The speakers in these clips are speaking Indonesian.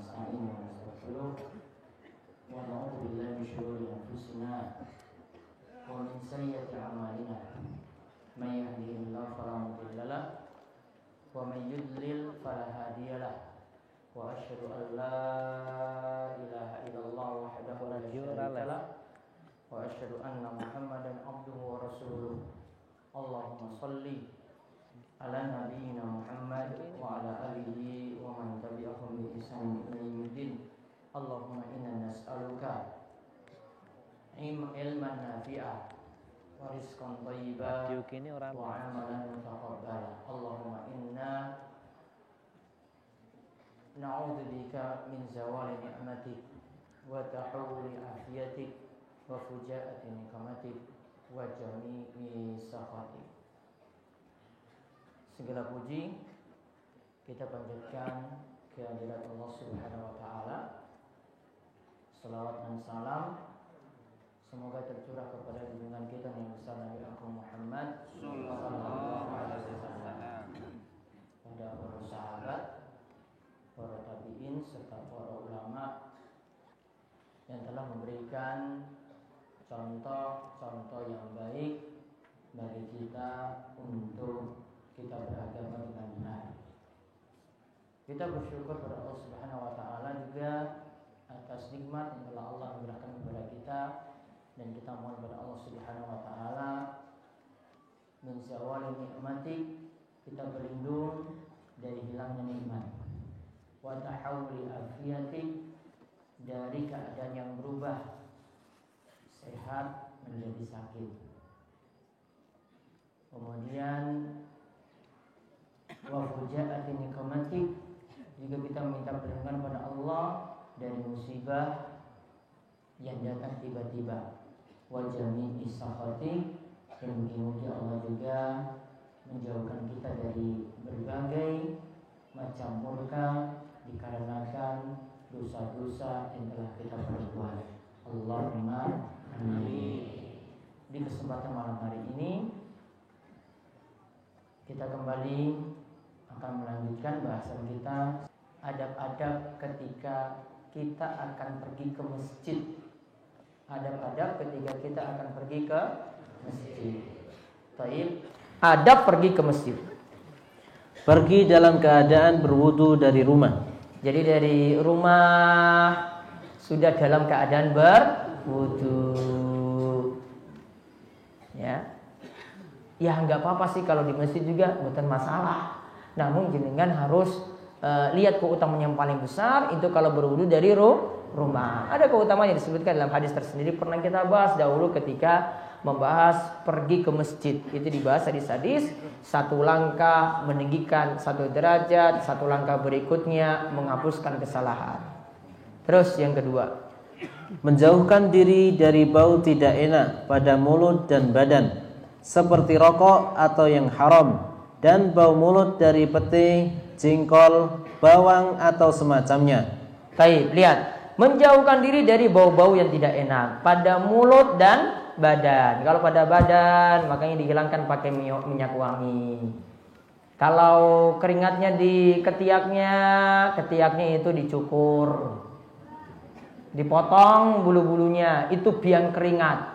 ونستعينه ونستغفره ونعوذ بالله من شرور أنفسنا ومن سيئات أعمالنا من يهده الله فلا مضل له ومن يضلل فلا هادي له وأشهد أن لا إله إلا الله وحده لا شريك له وأشهد أن محمدا عبده ورسوله اللهم صل على نبينا محمد وعلى آله ومن تبعهم بإحسان إلى يوم الدين اللهم إنا نسألك علما نافعا ورزقا طيبا وعملا متقبلا اللهم إنا نعوذ بك من زوال نعمتك وتحول عافيتك وفجاءة نقمتك وجميع سخطك. Segala puji kita panjatkan kehadirat Allah Subhanahu wa taala. Salawat dan salam semoga tercurah kepada junjungan kita yang besar Nabi Muhammad sallallahu alaihi wasallam, pada para sahabat, para tabi'in serta para ulama yang telah memberikan contoh-contoh yang baik bagi kita untuk kita beragama dengan benar. Kita bersyukur kepada Allah Subhanahu wa taala juga atas nikmat yang telah Allah berikan kepada kita, dan kita mohon kepada Allah Subhanahu wa taala min zawali nikmati, kita berlindung dari hilangnya nikmat, wa tahawuli afiyati, dari keadaan yang berubah sehat menjadi sakit. Kemudian wa fujaati niqmati, juga kita minta perlindungan kepada Allah dari musibah yang datang tiba-tiba. Wa jami'i sakhati, dan mudah-mudahan Allah juga menjauhkan kita dari berbagai macam murka dikarenakan dosa-dosa yang telah kita perbuat. Allahumma amin. Di kesempatan malam hari ini kita kembali akan melanjutkan bahasan kita, adab-adab ketika kita akan pergi ke masjid. Adab-adab ketika kita akan pergi ke masjid. Taib. Adab pergi ke masjid. Pergi dalam keadaan berwudu dari rumah. Jadi dari rumah sudah dalam keadaan berwudu. Ya nggak apa-apa sih kalau di masjid juga bukan masalah. Namun jenengan harus lihat keutamaan yang paling besar itu kalau berwudu dari rumah. Ada keutamaan yang disebutkan dalam hadis tersendiri, pernah kita bahas dahulu ketika membahas pergi ke masjid. Itu dibahas hadis-hadis, satu langkah meninggikan satu derajat, satu langkah berikutnya menghapuskan kesalahan. Terus yang kedua, menjauhkan diri dari bau tidak enak pada mulut dan badan, seperti rokok atau yang haram, dan bau mulut dari peti, jengkol, bawang atau semacamnya. Baik, lihat. Menjauhkan diri dari bau-bau yang tidak enak pada mulut dan badan. Kalau pada badan, makanya dihilangkan pakai minyak wangi. Kalau keringatnya di ketiaknya itu dicukur, dipotong bulu-bulunya, itu biang keringat.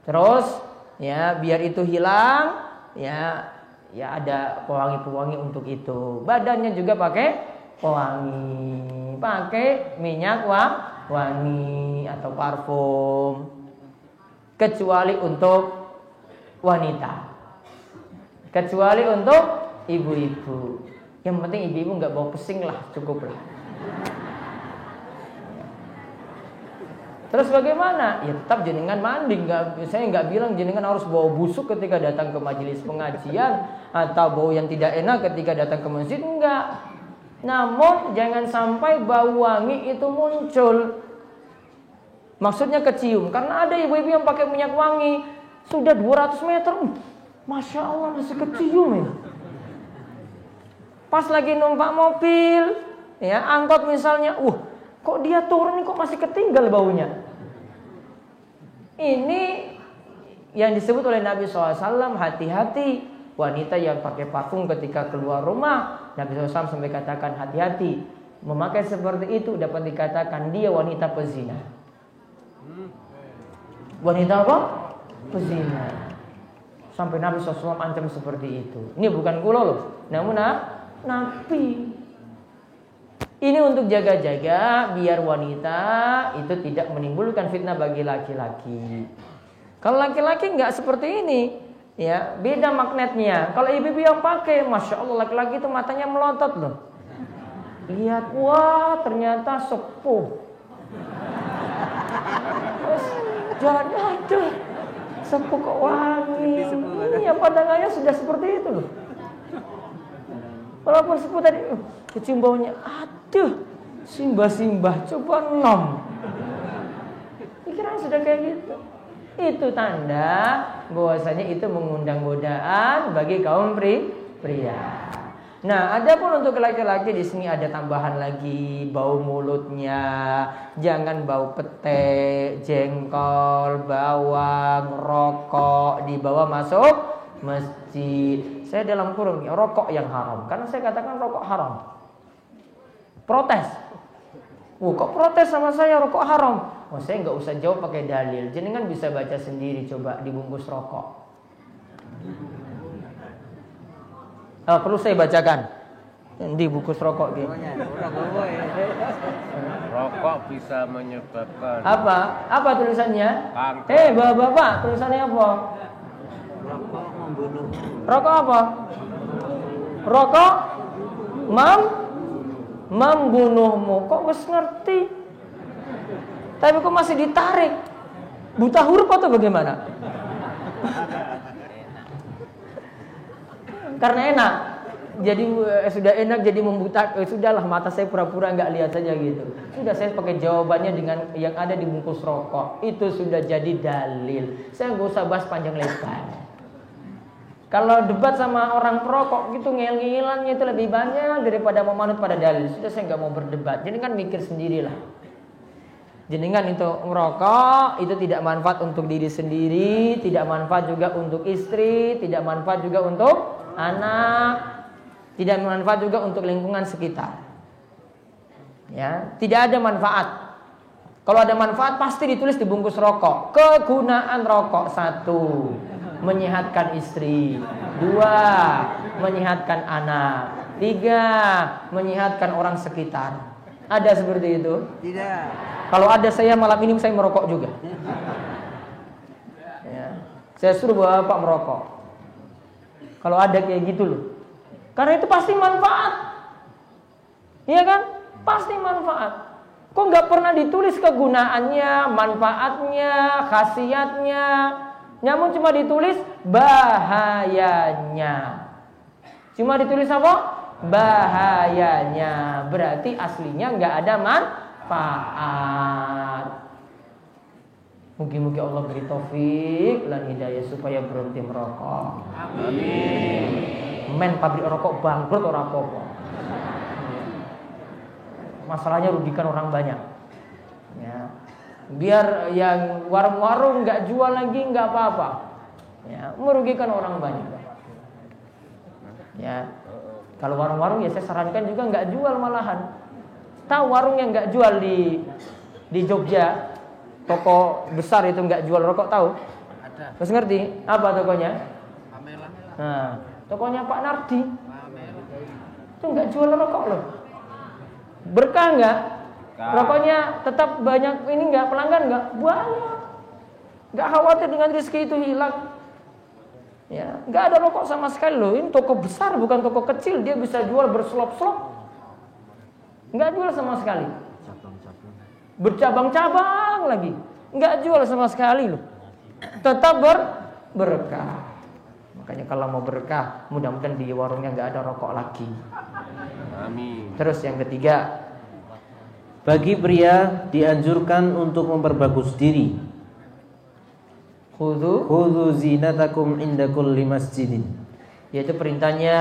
Terus ya biar itu hilang, ya ada pewangi-pewangi untuk itu. Badannya juga pakai pewangi, pakai minyak wangi atau parfum, kecuali untuk wanita, kecuali untuk ibu-ibu. Yang penting ibu-ibu nggak bau pesing lah, cukup lah. Terus bagaimana? Ya tetap jenengan mandi. Saya nggak bilang jenengan harus bau busuk ketika datang ke majelis pengajian atau bau yang tidak enak ketika datang ke masjid, enggak. Namun jangan sampai bau wangi itu muncul. Maksudnya kecium. Karena ada ibu-ibu yang pakai minyak wangi sudah 200 meter, Masya Allah masih kecium ya. Pas lagi numpak mobil, ya angkot misalnya, kok dia turun kok masih ketinggal baunya. Ini yang disebut oleh Nabi SAW, hati-hati wanita yang pakai parfum ketika keluar rumah. Nabi SAW sampai katakan hati-hati. memakai seperti itu dapat dikatakan dia wanita pezina. Wanita apa? Pezina. Sampai Nabi SAW ancam seperti itu. Ini bukan kulo loh, namun Nabi. Ini untuk jaga-jaga biar wanita itu tidak menimbulkan fitnah bagi laki-laki. Kalau laki-laki nggak seperti ini, ya beda magnetnya. Kalau ibu-ibu yang pakai, masya Allah laki-laki itu matanya melotot loh. Lihat, wah ternyata sepuh. Terus jalan aduh, sepuh kok wangi. Iya pandangannya sudah seperti itu loh. Walaupun sepuh tadi, kecium baunya, aduh, simbah-simbah, coba nom. Pikiran sudah kayak gitu. Itu tanda bahwasanya itu mengundang godaan bagi kaum pria. Nah, adapun untuk laki-laki di sini ada tambahan lagi bau mulutnya, jangan bau pete, jengkol, bawang, rokok dibawa masuk masjid. Saya dalam kurung rokok yang haram, karena saya katakan rokok haram. Protes. Kok protes sama saya rokok haram? Saya nggak usah jawab pakai dalil. Jenengan bisa baca sendiri coba dibungkus rokok. Perlu saya bacakan di bungkus rokok gitu. Rokok bisa menyebabkan Apa tulisannya? kanker. Bapak, tulisannya apa? Rokok membunuh. Rokok apa? Rokok membunuhmu. Kok wis ngerti? Tapi kok masih ditarik? Buta huruf atau bagaimana? Karena enak. Jadi sudah enak jadi membuta. Sudahlah mata saya pura-pura nggak lihat saja gitu. Sudah saya pakai jawabannya dengan yang ada di bungkus rokok. Itu sudah jadi dalil. Saya nggak usah bahas panjang lebar. Kalau debat sama orang perokok gitu ngel-ngelannya itu lebih banyak daripada memanut pada dalil. Sudah saya nggak mau berdebat. Jadi kan mikir sendirilah. Jenengan itu merokok itu tidak manfaat untuk diri sendiri, tidak manfaat juga untuk istri, tidak manfaat juga untuk anak, tidak manfaat juga untuk lingkungan sekitar. Ya, tidak ada manfaat. Kalau ada manfaat pasti ditulis di bungkus rokok. Kegunaan rokok 1, menyehatkan istri. 2, menyehatkan anak. 3, menyehatkan orang sekitar. Ada seperti itu? Tidak. Kalau ada saya malam ini saya merokok juga. Ya. Saya suruh bapak merokok. Kalau ada kayak gitu loh. Karena itu pasti manfaat. Iya kan? Pasti manfaat. Kok nggak pernah ditulis kegunaannya, manfaatnya, khasiatnya. Namun cuma ditulis bahayanya. Cuma ditulis apa? Bahayanya. Berarti aslinya nggak ada manfaat. Mungkin Allah beri taufik dan hidayah supaya berhenti merokok. Amin. Men pabrik rokok bangkrut orang apa-apa. Masalahnya rugikan orang banyak. Ya. Biar yang warung-warung nggak jual lagi nggak apa-apa. Ya, merugikan orang banyak. Ya. Kalau warung-warung ya saya sarankan juga nggak jual malahan. Tahu warung yang nggak jual di Jogja, toko besar itu nggak jual rokok tahu? Ada. Terus ngerti apa tokonya? Pamela. Nah, tokonya Pak Nardi. Itu nggak jual rokok loh. Berkah nggak? Rokoknya tetap banyak ini nggak pelanggan nggak? Banyak. Nggak khawatir dengan rezeki itu hilang. Ya, nggak ada rokok sama sekali loh. Ini toko besar bukan toko kecil, dia bisa jual berselop-selop. Nggak jual sama sekali. Bercabang-cabang lagi. Nggak jual sama sekali loh. Tetap berkah. Makanya kalau mau berkah, mudah-mudahan di warungnya nggak ada rokok lagi. Amin. Terus yang ketiga, Bagi pria dianjurkan untuk memperbagus diri. Khudhu zinatakum inda kulli masjidin. Yaitu perintahnya,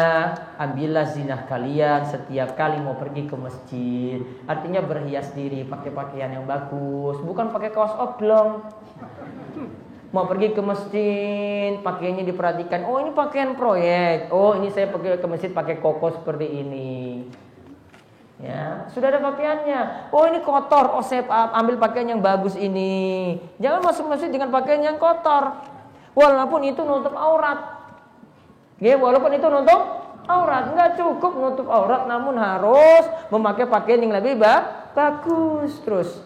ambillah zinah kalian setiap kali mau pergi ke masjid. Artinya berhias diri, pakai pakaian yang bagus, bukan pakai kaos oblong. Mau pergi ke masjid, pakaiannya diperhatikan. Oh, ini pakaian proyek. Oh, ini saya pergi ke masjid pakai koko seperti ini. Ya, sudah ada pakaiannya. Oh, ini kotor. Oh, saya ambil pakaian yang bagus ini. Jangan masuk masjid dengan pakaian yang kotor. Walaupun itu nutup aurat. Ya, walaupun itu nutup aurat, enggak cukup nutup aurat, namun harus memakai pakaian yang lebih bagus terus.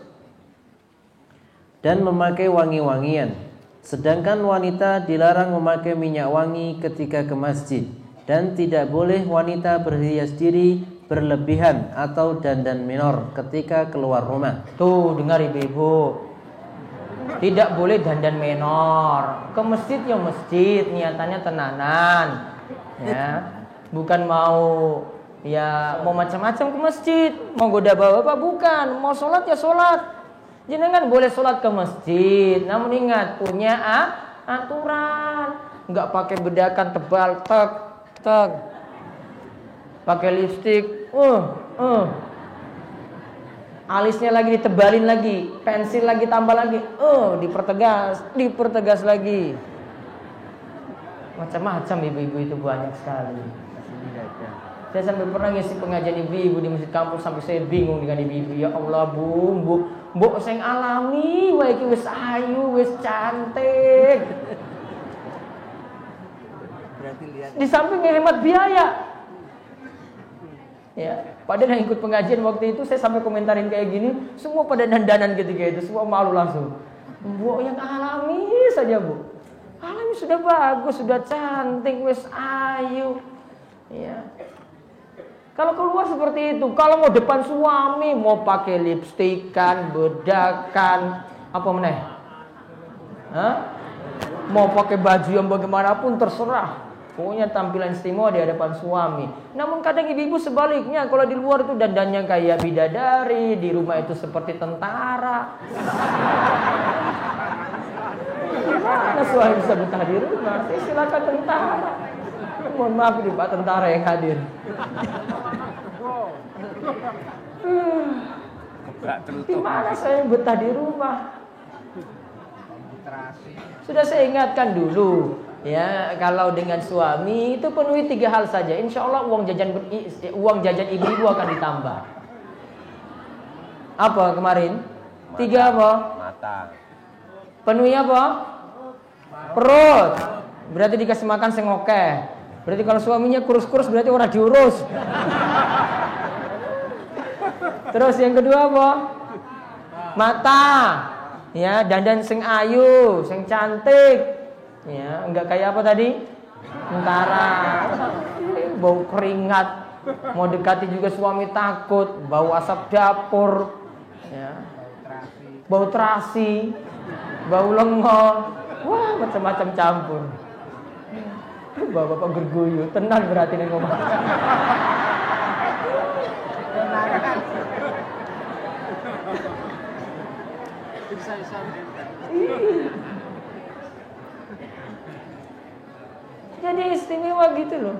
Dan memakai wangi-wangian. Sedangkan wanita dilarang memakai minyak wangi ketika ke masjid. Dan tidak boleh wanita berhias diri berlebihan atau dandan minor ketika keluar rumah. Tuh, dengar ibu-ibu. Tidak boleh dandan menor. Ke masjid ya masjid, niatannya tenanan. Ya. Bukan mau macam-macam ke masjid, mau goda bapak bukan, mau sholat ya sholat. Jenengan boleh sholat ke masjid, namun ingat punya aturan. Nggak pakai bedakan tebal, tek. Pakai lipstik, alisnya lagi ditebalin lagi, pensil lagi tambah lagi, dipertegas lagi. Macam-macam ibu-ibu itu banyak sekali. Saya sampai pernah ngisi pengajian ibu-ibu di masjid kampung sampai saya bingung dengan ibu-ibu. Ya Allah, Bu, sing alami wae iki wis ayu, wis cantik. Berarti lihat. Di samping hemat biaya. Ya, padahal yang ikut pengajian waktu itu saya sampai komentarin kayak gini, semua pada dandanan ketika itu, semua malu langsung. Bu, yang alami saja, Bu. Alami sudah bagus, sudah cantik, wis ayu. Ya. Kalau keluar seperti itu, kalau mau depan suami, mau pakai lipstikan, bedakan, apa meneh? Mau pakai baju yang bagaimanapun terserah. Pokoknya tampilan istimewa di hadapan suami. Namun kadang ibu-ibu sebaliknya, kalau di luar itu dandannya kayak bidadari, di rumah itu seperti tentara. Gimana suami bisa betah di rumah? Silakan tentara. Mohon maaf nih Pak tentara yang hadir. Gimana saya betah di rumah? Sudah saya ingatkan dulu. Ya, kalau dengan suami itu penuhi 3 hal saja. Insya Allah uang jajan ibu-ibu akan ditambah. Apa kemarin? 3 apa? Mata. Penuhi apa? Perut. Berarti dikasih makan sing oke. Berarti kalau suaminya kurus-kurus berarti orang diurus. Terus yang kedua apa? Mata. Ya, dandan sing ayu, sing cantik. Ya, enggak kayak apa tadi? Tentara. Bau keringat. Mau dekati juga suami takut, bau asap dapur. Ya. Bau terasi. Bau lengan. Wah, macam-macam campur. Bapak gerguyu, tenang berarti nih ngomong. Jadi istimewa gitu loh.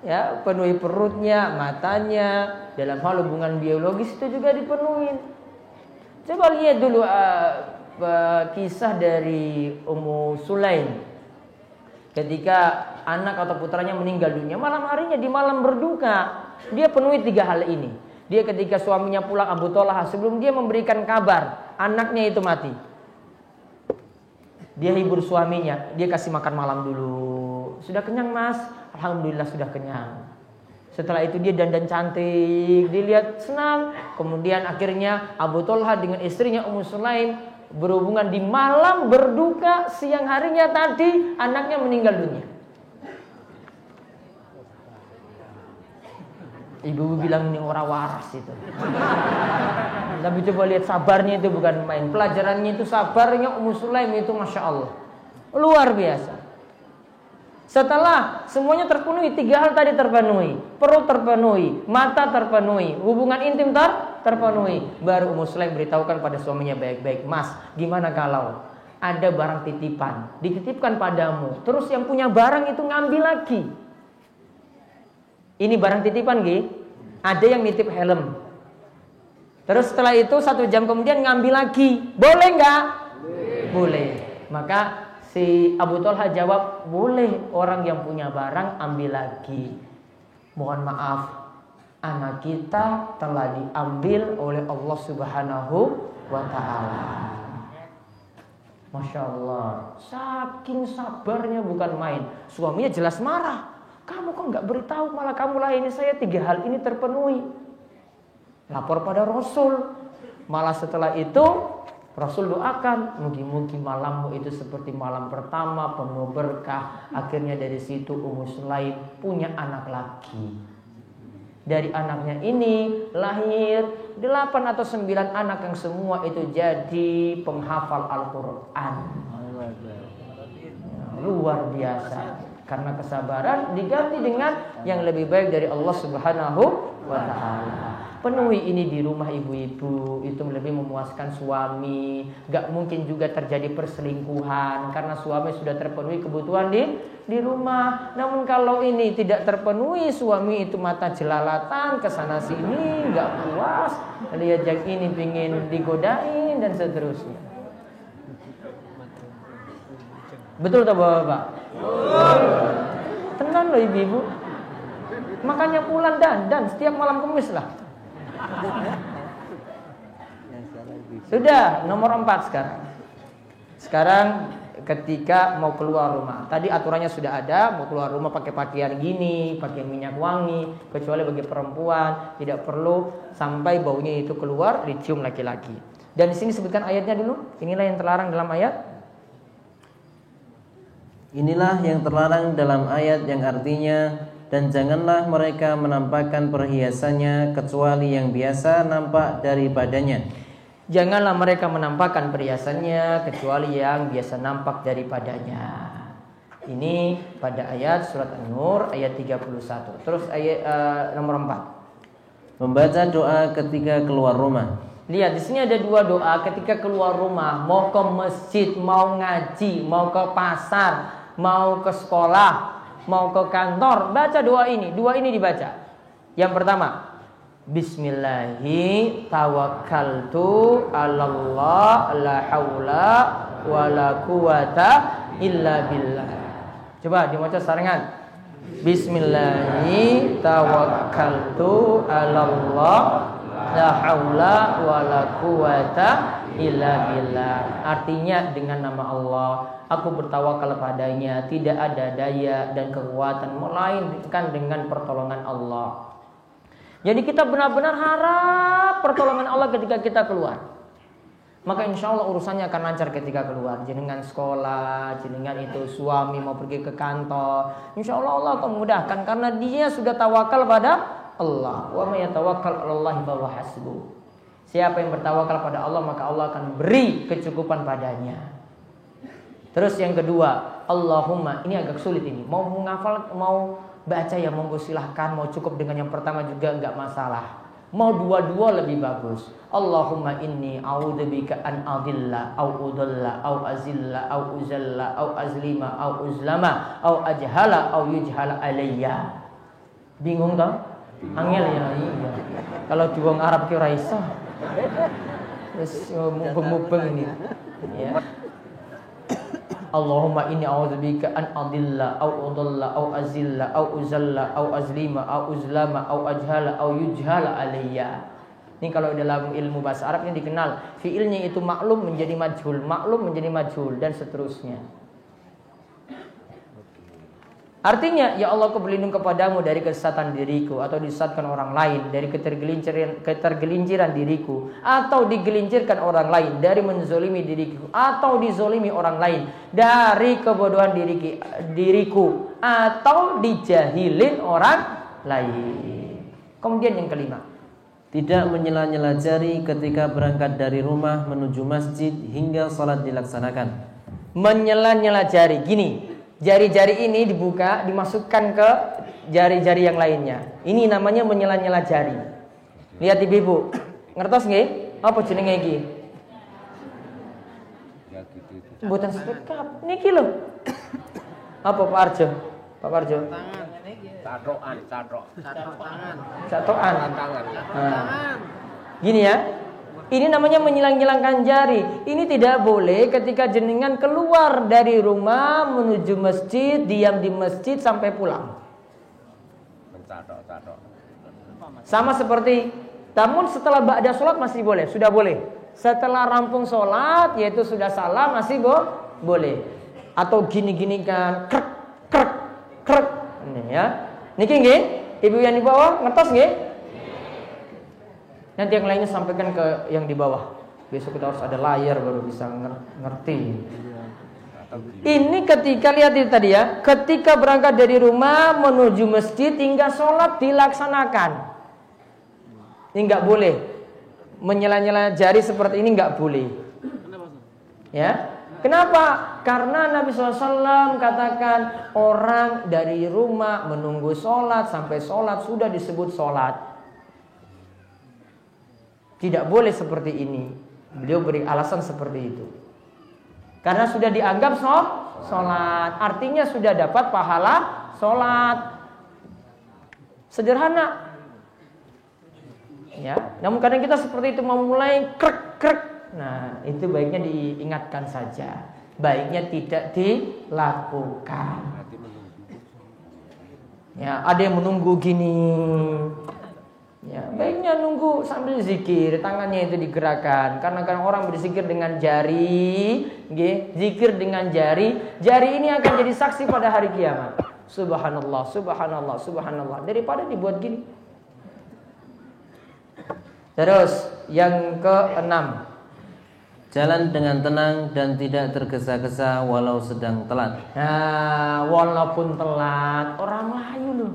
Ya, penuhi perutnya, matanya, dalam hal hubungan biologis itu juga dipenuhi. Coba lihat dulu kisah dari Ummu Sulaim. Ketika anak atau putranya meninggal dunia, malam harinya di malam berduka, dia penuhi 3 hal ini. Dia ketika suaminya pulang Abu Thalhah, sebelum dia memberikan kabar anaknya itu mati, dia hibur suaminya, dia kasih makan malam dulu. Sudah kenyang mas? Alhamdulillah sudah kenyang. Setelah itu dia dandan cantik, dilihat senang. Kemudian akhirnya Abu Thalhah dengan istrinya Ummu Sulaim berhubungan di malam berduka, siang harinya tadi anaknya meninggal dunia. Ibu bilang ini orang waras itu. Tapi coba lihat sabarnya itu bukan main. Pelajarannya itu sabarnya Ummu Sulaim itu Masya Allah. Luar biasa. Setelah semuanya terpenuhi, 3 hal tadi terpenuhi. Perut terpenuhi, mata terpenuhi, hubungan intim terpenuhi. Baru Ummu Sulaim beritahukan pada suaminya baik-baik. Mas, gimana kalau ada barang titipan, dititipkan padamu, terus yang punya barang itu ngambil lagi. Ini barang titipan, Gi. Ada yang nitip helm. Terus setelah itu 1 jam kemudian ngambil lagi. Boleh nggak? Boleh. Maka si Abu Thalhah jawab, boleh, orang yang punya barang ambil lagi. Mohon maaf, anak kita telah diambil oleh Allah Subhanahu wa ta'ala. Masya Allah, saking sabarnya bukan main. Suaminya jelas marah. Kamu kok nggak beritahu, malah kamu layani saya, 3 hal ini terpenuhi. Lapor pada Rasul. Malah setelah itu Rasul doakan, mugi-mugi malammu itu seperti malam pertama, penuh berkah. Akhirnya dari situ Ummu Sulaim punya anak lagi. Dari anaknya ini lahir 8 atau 9 anak yang semua itu jadi penghafal Al-Quran. Luar biasa. Karena kesabaran diganti dengan yang lebih baik dari Allah Subhanahu wa ta'ala. Penuhi ini di rumah ibu-ibu, itu lebih memuaskan suami. Gak mungkin juga terjadi perselingkuhan karena suami sudah terpenuhi kebutuhan di rumah. Namun kalau ini tidak terpenuhi, suami itu mata jelalatan kesana sini, gak puas, lihat yang ini pingin digodain dan seterusnya. Betul tak bapak-bapak? Tenang loh ibu-ibu. Makanya pulang dan setiap malam Kamis lah. Sudah, nomor 4 sekarang. Sekarang ketika mau keluar rumah, tadi aturannya sudah ada, mau keluar rumah pakai pakaian gini, pakai minyak wangi, kecuali bagi perempuan tidak perlu sampai baunya itu keluar dicium laki-laki. Dan di sini sebutkan ayatnya dulu. Inilah yang terlarang dalam ayat. Inilah yang terlarang dalam ayat yang artinya, dan janganlah mereka menampakkan perhiasannya kecuali yang biasa nampak daripadanya. Janganlah mereka menampakkan perhiasannya kecuali yang biasa nampak daripadanya. Ini pada ayat surat An-Nur ayat 31. Terus ayat nomor 4. Membaca doa ketika keluar rumah. Lihat di sini ada 2 doa ketika keluar rumah, mau ke masjid, mau ngaji, mau ke pasar, mau ke sekolah, mau ke kantor, baca doa ini. 2 ini dibaca. Yang pertama, Bismillahi tawakkaltu 'alallah la haula wala quwata illa billah. Coba dibaca sarengan. Bismillahi tawakkaltu 'alallah la haula wala quwata illa billah. Artinya dengan nama Allah aku bertawakal padanya, tidak ada daya dan kekuatan melainkan dengan pertolongan Allah. Jadi kita benar-benar harap pertolongan Allah ketika kita keluar. Maka insya Allah urusannya akan lancar ketika keluar. Jenengan sekolah, jenengan itu suami mau pergi ke kantor, insya Allah Allah akan memudahkan karena dia sudah tawakal pada Allah. Wa may yatawakkal 'alallahi fa huwa hasbuh. Siapa yang bertawakal pada Allah maka Allah akan beri kecukupan padanya. Terus yang kedua, Allahumma, ini agak sulit ini. Mau menghafal, mau baca ya monggo silahkan. Mau cukup dengan yang pertama juga enggak masalah. Mau dua-dua lebih bagus. Allahumma inni a'udzubika an adilla au udalla au azilla au uzalla au azlima au uzlama au ajhala au yujhala alayya. Bingung toh? Angel ya. Iya. Kalau di wong Arab ki ora iso. Wis mubeng-mubeng ini. Ya. Allahumma inni a'udzubika an adilla au udalla au azilla au uzalla au azlima au uzlama au ajhala au yujhala alayya. Ini kalau dalam ilmu bahasa Arab ini dikenal fiilnya itu maklum menjadi majhul, maklum menjadi majhul dan seterusnya. Artinya, ya Allah aku berlindung kepadamu dari kesesatan diriku atau disesatkan orang lain, dari ketergelinciran diriku atau digelincirkan orang lain, dari menzolimi diriku atau dizolimi orang lain, dari kebodohan diriku atau dijahilin orang lain. Kemudian yang kelima, tidak menyela-nyela jari ketika berangkat dari rumah menuju masjid hingga salat dilaksanakan. Menyela-nyela jari, gini. Jari-jari ini dibuka, dimasukkan ke jari-jari yang lainnya. Ini namanya menyela-nyela jari. Lihat ibu-ibu, ngertos nggih? Apa jenenge iki? Mboten sekap. Niki lho. Apa Pak Arjo? Pak Arjo? Catokan. Catokan. Nah. Gini ya. Ini namanya menyilang-nyilangkan jari. Ini tidak boleh ketika jenengan keluar dari rumah menuju masjid, diam di masjid sampai pulang. Sama seperti, namun setelah ba'da sholat masih boleh, sudah boleh. Setelah rampung sholat, yaitu sudah salam masih boleh. Atau gini-gini kan, krek, krek, krek. Ini ya. Niki nggih, ibu yang di bawah ngetos nggih? Nanti yang lainnya sampaikan ke yang di bawah. Besok kita harus ada layar baru bisa ngerti. Ini ketika lihat itu tadi ya, ketika berangkat dari rumah menuju masjid hingga sholat dilaksanakan. Ini nggak boleh menyela-nyela jari seperti ini, nggak boleh. Ya, kenapa? Karena Nabi SAW katakan orang dari rumah menunggu sholat sampai sholat sudah disebut sholat. Tidak boleh seperti ini. Beliau beri alasan seperti itu. Karena sudah dianggap sholat, artinya sudah dapat pahala sholat. Sederhana. Ya, namun kadang kita seperti itu memulai krek. Nah, itu baiknya diingatkan saja. Baiknya tidak dilakukan. Ya, ada yang menunggu gini. Ya, baiknya nunggu sambil zikir, tangannya itu digerakkan. Karena kan orang berzikir dengan jari, zikir dengan jari ini akan jadi saksi pada hari kiamat. Subhanallah, subhanallah, subhanallah. Daripada dibuat gini. Terus yang ke-6, jalan dengan tenang dan tidak tergesa-gesa walau sedang telat. Nah, walaupun telat, orang Melayu loh.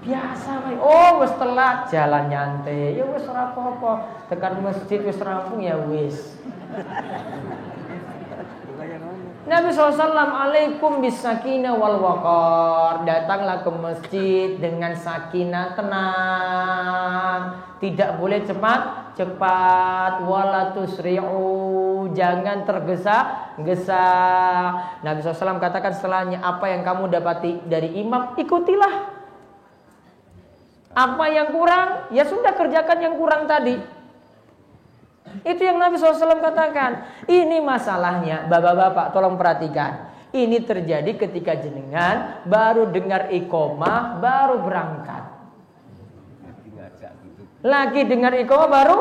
Biasa, oh wis telat, jalan nyantai. Ya wis ora apa-apa. Tekan masjid wis rampung ya wis. Nabi SAW alaikum bisakinah wal waqar. Datanglah ke masjid dengan sakinah, tenang. Tidak boleh cepat-cepat. Wala tusri'u. Jangan tergesa-gesa. Nabi SAW katakan setelahnya, apa yang kamu dapati dari imam, ikutilah. Apa yang kurang, ya sudah kerjakan yang kurang tadi. Itu yang Nabi SAW katakan. Ini masalahnya, bapak-bapak tolong perhatikan. Ini terjadi ketika jenengan baru dengar iqomah, baru berangkat. Lagi dengar iqomah baru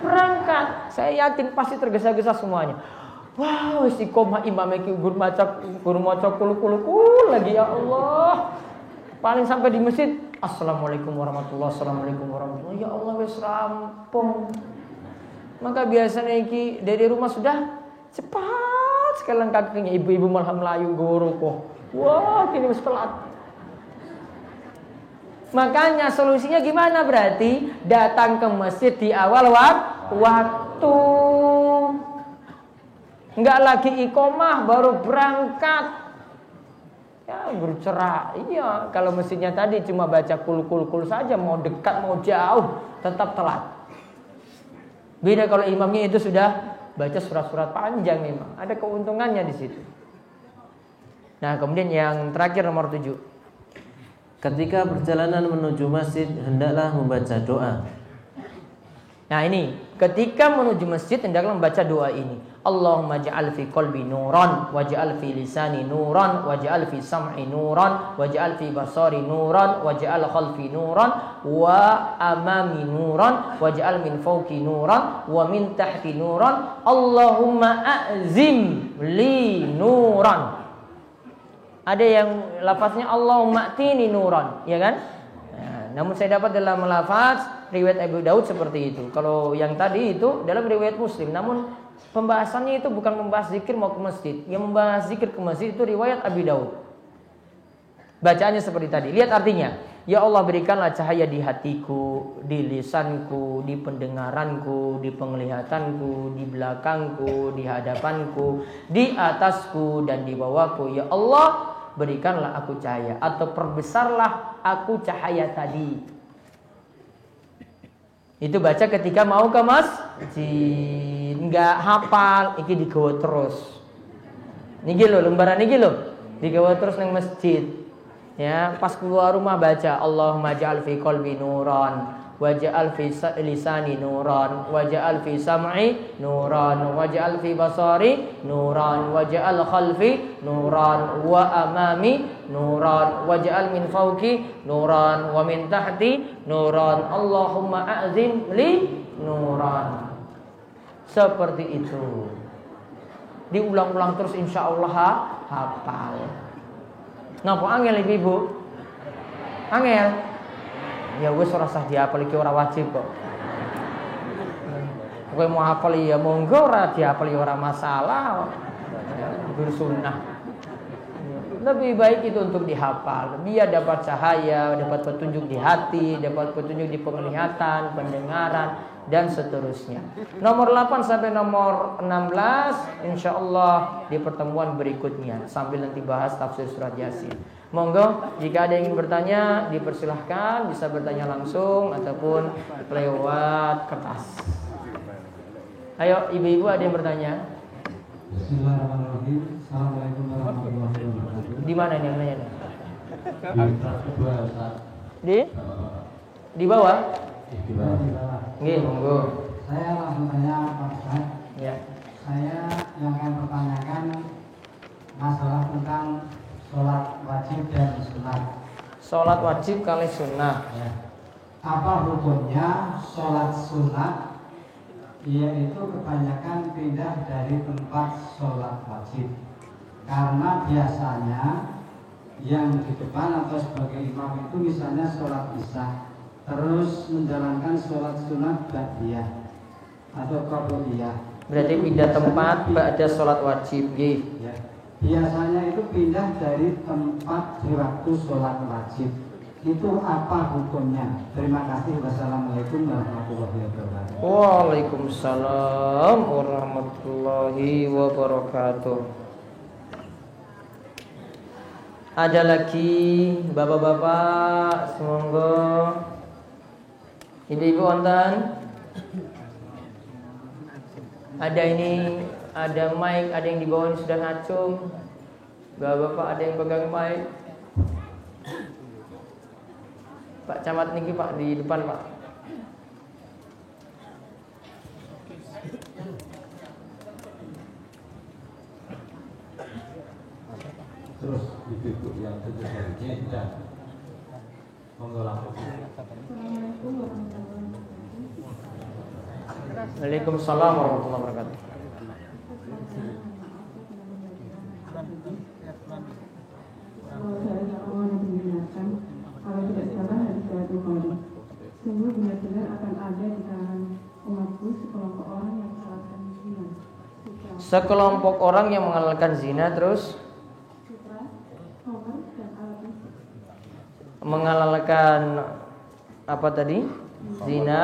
berangkat. Saya yakin pasti tergesa-gesa semuanya. Wow, iqomah imam iki guru maca kul lagi, ya Allah. Paling sampai di masjid, assalamualaikum warahmatullahi wabarakatuh, assalamualaikum warahmatullahi wabarakatuh. Ya Allah wis rampung. Maka biasanya iki dari rumah sudah cepat sekali kakinya, ibu-ibu malah melayu guru kok. Wah, kini wis telat. Makanya solusinya gimana berarti? Datang ke masjid di awal waktu. Enggak lagi iqomah baru berangkat. Ya bercerak. Iya, kalau masjidnya tadi cuma baca kul saja, mau dekat mau jauh tetap telat. Beda kalau imamnya itu sudah baca surat-surat panjang memang. Ada keuntungannya di situ. Nah, kemudian yang terakhir nomor 7. Ketika perjalanan menuju masjid hendaklah membaca doa. Nah, ini ketika menuju masjid hendaklah membaca doa ini. Allahumma ja'al fi qalbi nuran waj'al fi lisani nuran waj'al fi sam'i nuran waj'al fi basari nuran waj'al khalfi nuran wa amami nuran waj'al min fawqi nuran wa min tahti nuran Allahumma a'zim li nuran. Ada yang lafaznya Allahumma atini nuran, ya kan? Nah, namun saya dapat dalam lafaz riwayat Abu Daud seperti itu. Kalau yang tadi itu dalam riwayat Muslim, namun pembahasannya itu bukan membahas zikir mau ke masjid. Yang membahas zikir ke masjid itu riwayat Abi Daud. Bacaannya seperti tadi. Lihat artinya. Ya Allah, berikanlah cahaya di hatiku, di lisanku, di pendengaranku, di penglihatanku, di belakangku, di hadapanku, di atasku dan di bawahku. Ya Allah, berikanlah aku cahaya atau perbesarlah aku cahaya tadi. Itu baca ketika mau ke masjid. Enggak hafal, iki digawa terus. Niki lho, lembaran niki lho, digawa terus nang masjid. Ya, pas keluar rumah baca Allahumma ja'al fi qalbi nuran waj'al fi lisani nuran, waj'al fi sam'i nuran, waj'al fi basari nuran, waj'al khalfi nuran, wa amami nuran, waj'al min fawqi nuran, wa min tahti nuran, Allahumma a'zim li nuran. Seperti itu. Diulang-ulang terus insya Allah hafal. Napa angel ibu? Angel. Ya wis ora sah dihafal iki ora wajib kok. Kowe mau hafal ya monggo, ora dihafal ya ora masalah. Bersunnah. Lebih baik itu untuk dihafal. Biar dapat cahaya, dapat petunjuk di hati, dapat petunjuk di penglihatan, pendengaran, dan seterusnya. Nomor 8 sampai nomor 16 insyaallah di pertemuan berikutnya sambil nanti bahas tafsir surat Yasin. Monggo jika ada yang ingin bertanya dipersilahkan, bisa bertanya langsung ataupun lewat kertas. Ayo ibu-ibu ada yang bertanya? Bismillahirrahmanirrahim. Assalamualaikum warahmatullahi wabarakatuh. Di mana nih yang nanya? Di bawah? Di bawah. Nggih, monggo. Saya langsung tanya Pak Ustaz. Ya. Saya yang akan pertanyakan masalah tentang sholat wajib dan sunat. Sholat wajib kali sunnah. Ya. Apa hukumnya sholat sunat? Yaitu kebanyakan pindah dari tempat sholat wajib. Karena biasanya yang di depan atau sebagai imam itu misalnya sholat isya, terus menjalankan sholat sunat ba'diyah atau qabliyah. Berarti pindah tempat ba'da sholat wajib. Ya. Biasanya itu pindah dari tempat di waktu sholat wajib. Itu apa hukumnya? Terima kasih. Wassalamualaikum warahmatullahi wabarakatuh. Waalaikumsalam warahmatullahi wabarakatuh. Ada lagi bapak-bapak, semoga ibu-ibu wonten. Ada ini, ada mic, ada yang di bawah ini sudah ngacung. Bapak-bapak ada yang pegang mic. Pak Camat niki Pak di depan Pak. Terus ibu-ibu yang tujuh hari dan monggo langsung. Waalaikumsalam warahmatullahi wabarakatuh. Kalau tidak salah hadis riwayat Bukhari. Sungguh benar-benar akan ada di kalangan umatku sekelompok orang yang menghalalkan zina. Sekelompok orang yang menghalalkan zina terus Sutra, homer, dan alat musik. menghalalkan apa tadi? Zina,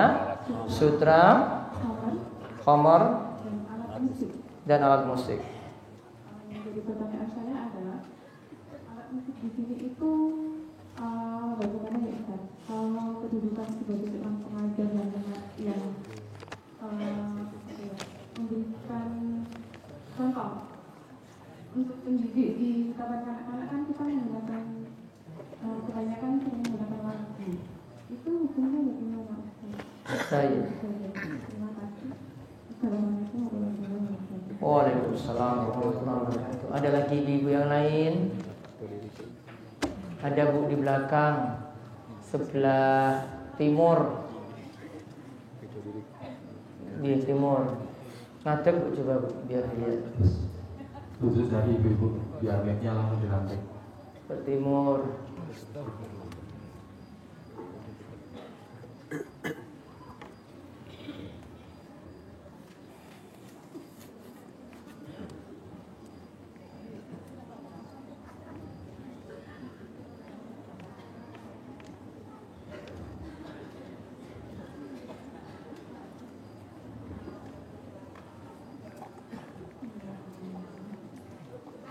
sutra, khamar, dan alat musik. Jadi pertanyaan saya adalah alat musik di sini itu bagaimana ya Ustaz? Kalau kedudukan sebagai seorang pengajar yang memberikan contoh untuk pendidik di kawan anak-anak kan kita menggunakan kebanyakan sering menggunakan lagu. Itu hukumnya bagaimana Ustaz? Saya. Terima kasih. Assalamualaikum warahmatullahi wabarakatuh. Waalaikumsalam warahmatullahi wabarakatuh. Ada lagi ibu yang lain? Ada Bu di belakang sebelah timur. Di timur. Ngadep Bu, coba Bu, biar lihat. Khusus dari ibu-ibu biar mic-nya langsung dilantik. Ke timur.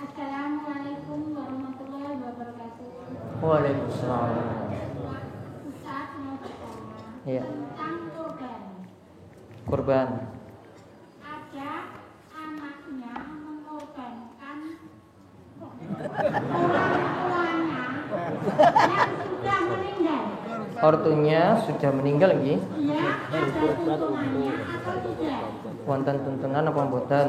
Assalamualaikum warahmatullahi wabarakatuh. Waalaikumsalam. Ustaz mau bertanya Iya. tentang kurban. Kurban. Ada anaknya mengorbankan orang tuanya yang sudah meninggal. Ortunya sudah meninggal nggih? Ya, ada tuntunannya atau tidak? Wonten tuntunan apa mboten?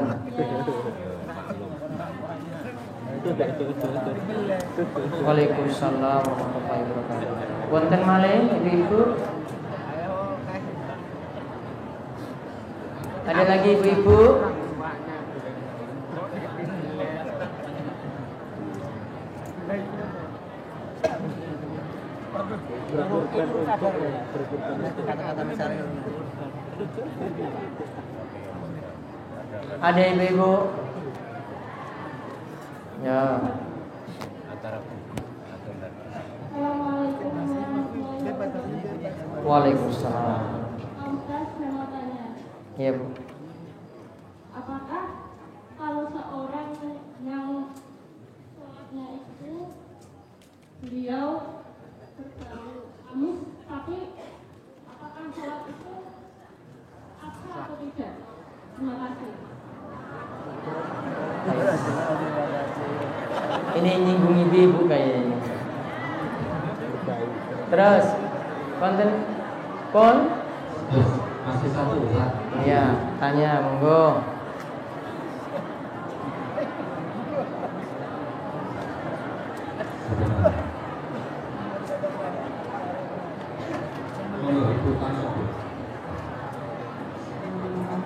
Waalaikumsalam warahmatullahi wabarakatuh. Wonten malih Ibu-ibu? Ada lagi Ibu-ibu? Ada Ibu-ibu? Ya. Assalamualaikum warahmatullahi wabarakatuh. Waalaikumsalam. Pak Ustaz, saya mau tanya, Iya, Bu. apakah kalau seorang yang sholatnya itu beliau terlalu amis, tapi apakah sholat itu apa atau tidak? Terima kasih. Ini nyinggung ibu kayaknya. Terus, konten pon? Masih satu Ustaz. Iya, tanya monggo.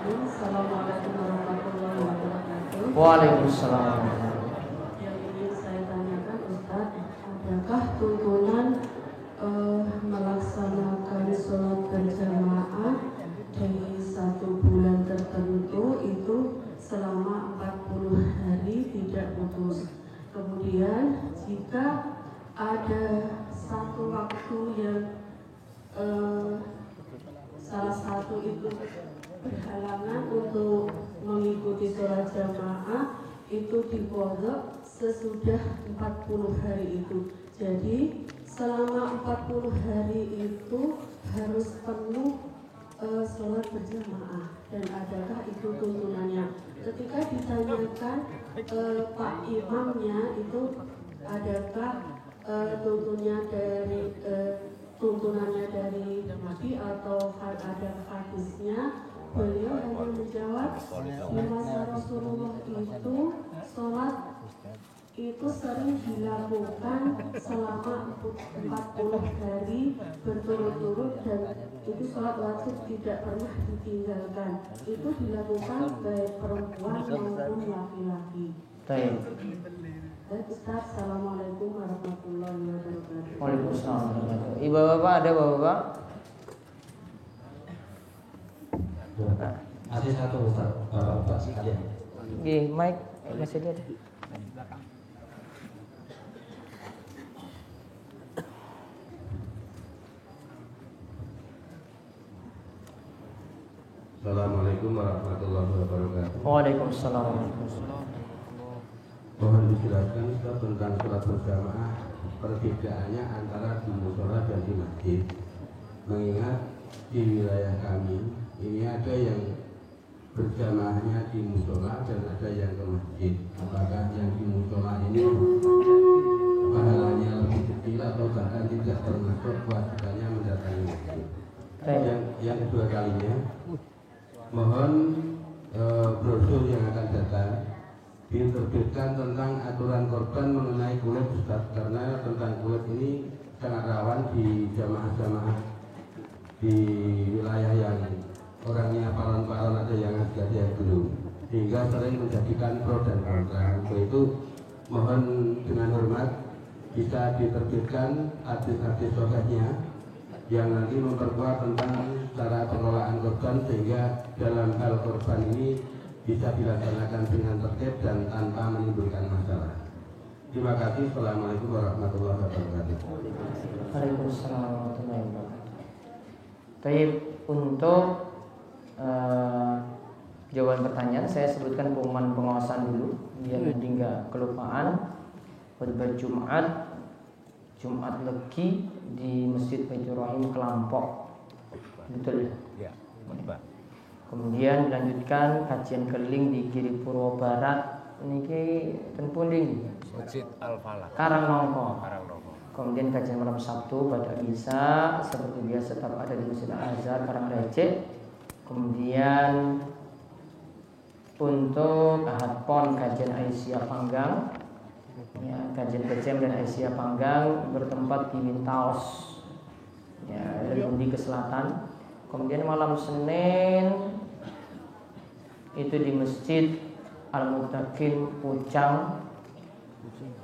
Assalamualaikum warahmatullahi wabarakatuh. Waalaikumsalam. Yang ingin saya tanyakan Ustaz, adakah tuntunan melaksanakan sholat berjamaah dari 1 bulan tertentu itu selama 40 hari tidak putus? Kemudian jika ada satu waktu yang salah satu itu berhalangan untuk mengikuti sholat jamaah, itu diqadha sesudah 40 hari itu. Jadi selama 40 hari itu harus penuh sholat berjamaah, dan adakah itu tuntunannya? Ketika ditanyakan Pak Imamnya itu adakah tuntunannya dari Nabi atau ada hadisnya, beliau hanya menjawab di masa Rasulullah itu sholat itu sering dilakukan selama 40 hari berturut-turut, dan itu sholat wajib tidak pernah ditinggalkan. Itu dilakukan baik perempuan maupun laki-laki. Baik. Baik Ustaz, Assalamualaikum warahmatullahi wabarakatuh. Waalaikumsalam. Ibu bapak ada bapak? Masih satu Ustaz. Bapak sekalian. Nggih, mic masih ada. Assalamualaikum warahmatullahi wabarakatuh. Waalaikumsalam. Mohon dijelaskan Ustaz tentang sholat berjamaah, perbedaannya antara di musola dan di masjid. Mengingat di wilayah kami ini ada yang berjamaahnya di musola dan ada yang ke masjid. Apakah yang di musola ini pahalanya lebih kecil atau bahkan tidak termasuk kewajibannya mendatangi masjid? Yang kedua kalinya, mohon brosur yang akan datang diterbitkan tentang aturan korban mengenai kulit Ustaz, karena tentang kulit ini sangat rawan di jamaah-jamaah di wilayah yang orangnya palon-palon, ada yang ada yang belum, sehingga sering menjadikan pro dan kontra. Untuk itu mohon dengan hormat bisa diterbitkan hadis-hadis sahihnya yang nanti memperkuat tentang cara pengelolaan korban, sehingga dalam hal korban ini bisa dilaksanakan dengan tertib dan tanpa menimbulkan masalah. Terima kasih. Assalamualaikum warahmatullahi wabarakatuh. Waalaikumsalam warahmatullahi wabarakatuh. Baik, untuk jawaban pertanyaan saya sebutkan pengumuman pengawasan dulu biar nanti nggak kelupaan. Khutbah Jumat Legi di Masjid Baitur Rahim Kelampok, betul ya? Kemudian dilanjutkan kajian keliling di Giri Purwo Barat niki ten pundi? Masjid Al Falah. Karangnongko. Kemudian kajian malam Sabtu pada Isya seperti biasa tetap ada di Masjid Al-Azhar Karangrecek. Kemudian untuk Ahad Pon kajian Aisyah Panggang, ya, kajian PCM dan Aisyah Panggang bertempat di Mintaos, ya, dan di ke selatan. Kemudian malam Senin itu di Masjid Al-Muttaqin Pucang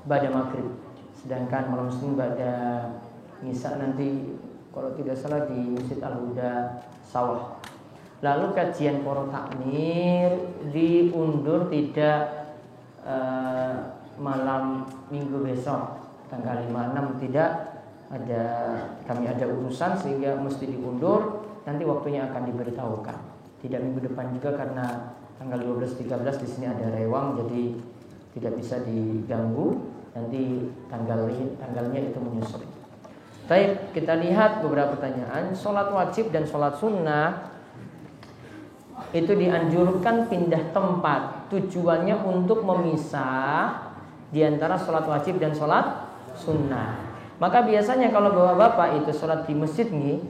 pada maghrib. Sedangkan malam Senin pada Misa nanti kalau tidak salah di Masjid Al-Huda Sawah. Lalu kajian poro takmir diundur tidak malam minggu besok tanggal 5-6 tidak ada, kami ada urusan sehingga mesti diundur. Nanti waktunya akan diberitahukan. Tidak minggu depan juga karena tanggal 12-13 di sini ada rewang, jadi tidak bisa diganggu. Nanti tanggalnya itu menyusul. Baik, kita lihat beberapa pertanyaan. Sholat wajib dan sholat sunnah itu dianjurkan pindah tempat. Tujuannya untuk memisah di antara sholat wajib dan sholat sunnah. Maka biasanya kalau bapak-bapak itu sholat di masjid nih,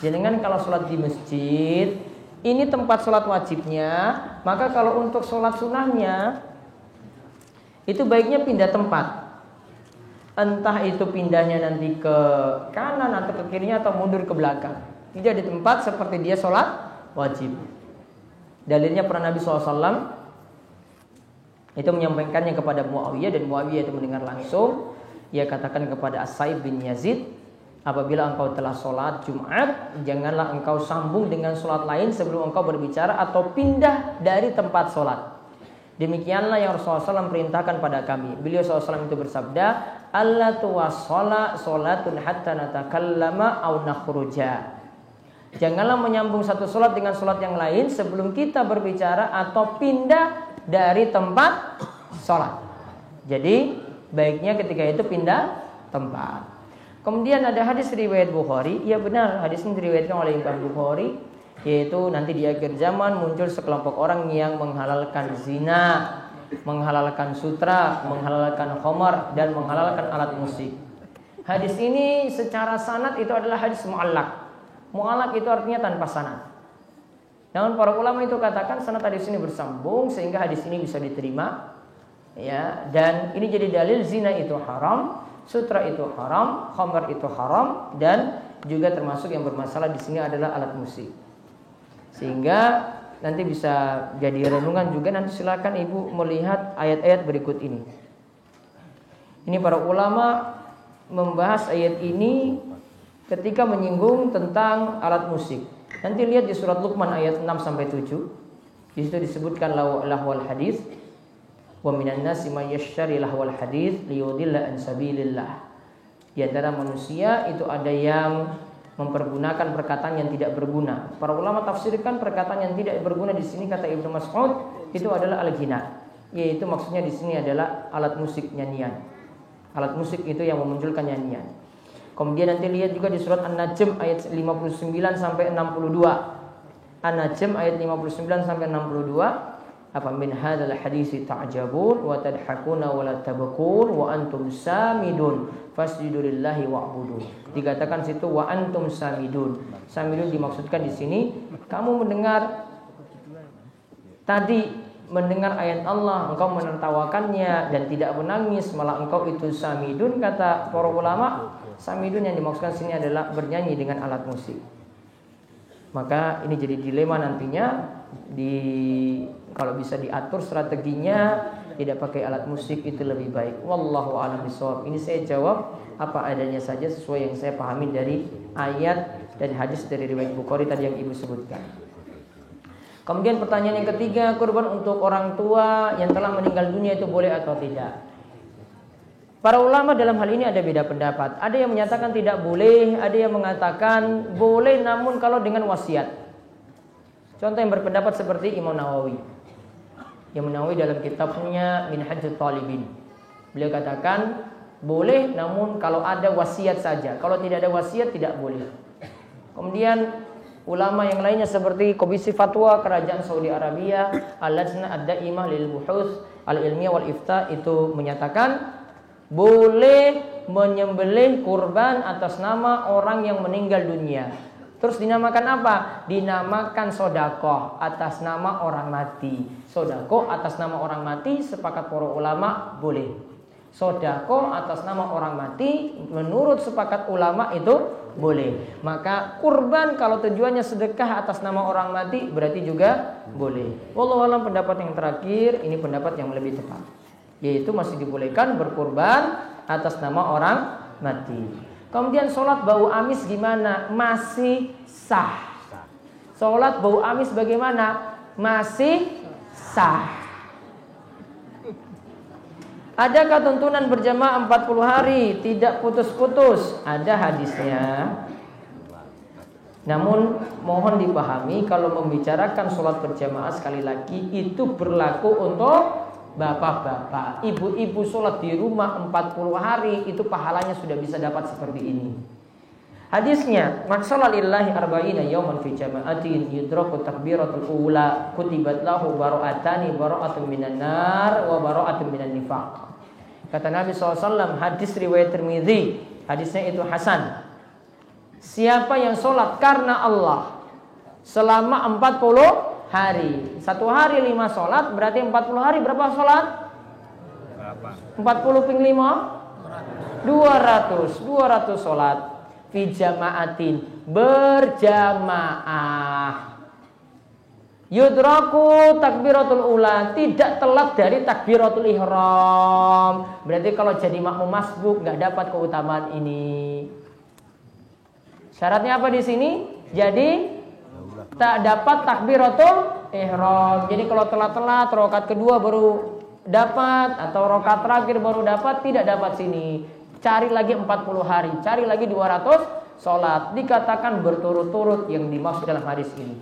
jenengan kalau sholat di masjid ini tempat sholat wajibnya, maka kalau untuk sholat sunnahnya itu baiknya pindah tempat. Entah itu pindahnya nanti ke kanan atau ke kirinya atau mundur ke belakang. Tidak di tempat seperti dia sholat wajib. Dalilnya pernah Nabi SAW itu menyampaikannya kepada Muawiyah, dan Muawiyah itu mendengar langsung. Ia katakan kepada As-Sa'ib bin Yazid, apabila engkau telah sholat Jumat, janganlah engkau sambung dengan sholat lain sebelum engkau berbicara atau pindah dari tempat sholat. Demikianlah yang Rasulullah SAW perintahkan pada kami. Beliau SAW itu bersabda, Allah tuwasola sholatun hatta natakallama au nakhruja. Janganlah menyambung satu sholat dengan sholat yang lain sebelum kita berbicara atau pindah dari tempat sholat. Jadi baiknya ketika itu pindah tempat. Kemudian ada hadis riwayat Bukhari. Ya benar, hadis ini diriwayatkan oleh Imam Bukhari, yaitu nanti di akhir zaman muncul sekelompok orang yang menghalalkan zina, menghalalkan sutra, menghalalkan khamar, dan menghalalkan alat musik. Hadis ini secara sanad itu adalah hadis mu'allaq. Mu'allaq itu artinya tanpa sanad. Namun para ulama itu katakan sanad hadis ini bersambung sehingga hadis ini bisa diterima. Ya, dan ini jadi dalil zina itu haram, sutra itu haram, khamar itu haram, dan juga termasuk yang bermasalah di sini adalah alat musik. Sehingga nanti bisa jadi renungan juga. Nanti silakan ibu melihat ayat-ayat berikut ini. Ini para ulama membahas ayat ini ketika menyinggung tentang alat musik. Nanti lihat di surat Luqman ayat 6-7. Di situ disebutkan lahwal hadis. Wa minan nasi may yashtari lahwal hadis liyudilla an sabilillah. Di antara manusia itu ada yang mempergunakan perkataan yang tidak berguna. Para ulama tafsirkan perkataan yang tidak berguna di sini, kata Ibnu Mas'ud, itu adalah al-ghina. Yaitu maksudnya di sini adalah alat musik, nyanyian. Alat musik itu yang memunculkan nyanyian. Kemudian nanti lihat juga di surat An-Najm ayat 59 sampai 62. An-Najm ayat 59 sampai 62. Apa min hadzal haditsi ta'jabun wa tadhakuna wa la tabkun wa antum samidun fasjudu lillahi wa'budu. Dikatakan situ wa antum samidun. Samidun dimaksudkan di sini kamu mendengar tadi mendengar ayat Allah, engkau menertawakannya dan tidak menangis, malah engkau itu samidun. Kata para ulama, samidun yang dimaksudkan sini adalah bernyanyi dengan alat musik. Maka ini jadi dilema nantinya, kalau bisa diatur strateginya tidak pakai alat musik itu lebih baik. Wallahu a'lam bishawab. Ini saya jawab apa adanya saja sesuai yang saya pahami dari ayat dan hadis dari riwayat Bukhari tadi yang ibu sebutkan. Kemudian pertanyaan yang ketiga, kurban untuk orang tua yang telah meninggal dunia itu boleh atau tidak? Para ulama dalam hal ini ada beda pendapat. Ada yang menyatakan tidak boleh, ada yang mengatakan boleh namun kalau dengan wasiat. Contoh yang berpendapat seperti Imam Nawawi. Imam Nawawi dalam kitabnya Minhajul Talibin, beliau katakan boleh namun kalau ada wasiat saja. Kalau tidak ada wasiat tidak boleh. Kemudian ulama yang lainnya seperti Komisi Fatwa Kerajaan Saudi Arabia, Al-Lajnah Ad-Daimah lil Buhuts Al-Ilmiyah wal Ifta itu menyatakan boleh menyembelih kurban atas nama orang yang meninggal dunia. Terus dinamakan apa? Dinamakan sodakoh atas nama orang mati. Sodakoh atas nama orang mati sepakat para ulama boleh. Sodakoh atas nama orang mati menurut sepakat ulama itu boleh. Maka kurban kalau tujuannya sedekah atas nama orang mati berarti juga boleh. Wallahu a'lam, pendapat yang terakhir ini pendapat yang lebih tepat, yaitu masih dibolehkan berkurban atas nama orang mati. Kemudian sholat bau amis gimana? Masih sah. Sholat bau amis bagaimana? Masih sah. Adakah tuntunan berjamaah 40 hari tidak putus-putus? Ada hadisnya. Namun mohon dipahami kalau membicarakan sholat berjamaah sekali lagi itu berlaku untuk bapak-bapak. Ibu-ibu sholat di rumah 40 hari itu pahalanya sudah bisa dapat seperti ini. Hadisnya, man shalla lillahi arba'ina yawman fi jama'atin yudraku takbiratul ula kutibat lahu bara'atani bara'atun minan nar wa bara'atun minan nifaq. Kata Nabi SAW, hadis riwayat Tirmidzi, hadisnya itu hasan. Siapa yang sholat karena Allah selama 40 hari, satu hari 5 sholat, berarti 40 hari berapa sholat? 40 ping 5 200 sholat. Fi jama'atin, berjamaah. Yudraku takbiratul ula, tidak telat dari takbiratul ihram. Berarti kalau jadi makmum masbuk nggak dapat keutamaan ini. Syaratnya apa di sini? Jadi tak dapat takbiratul ihram. Jadi kalau telat-telat rakaat kedua baru dapat atau rakaat terakhir baru dapat, tidak dapat sini. Cari lagi 40 hari, cari lagi 200 sholat. Dikatakan berturut-turut yang dimaksud dalam hadis ini.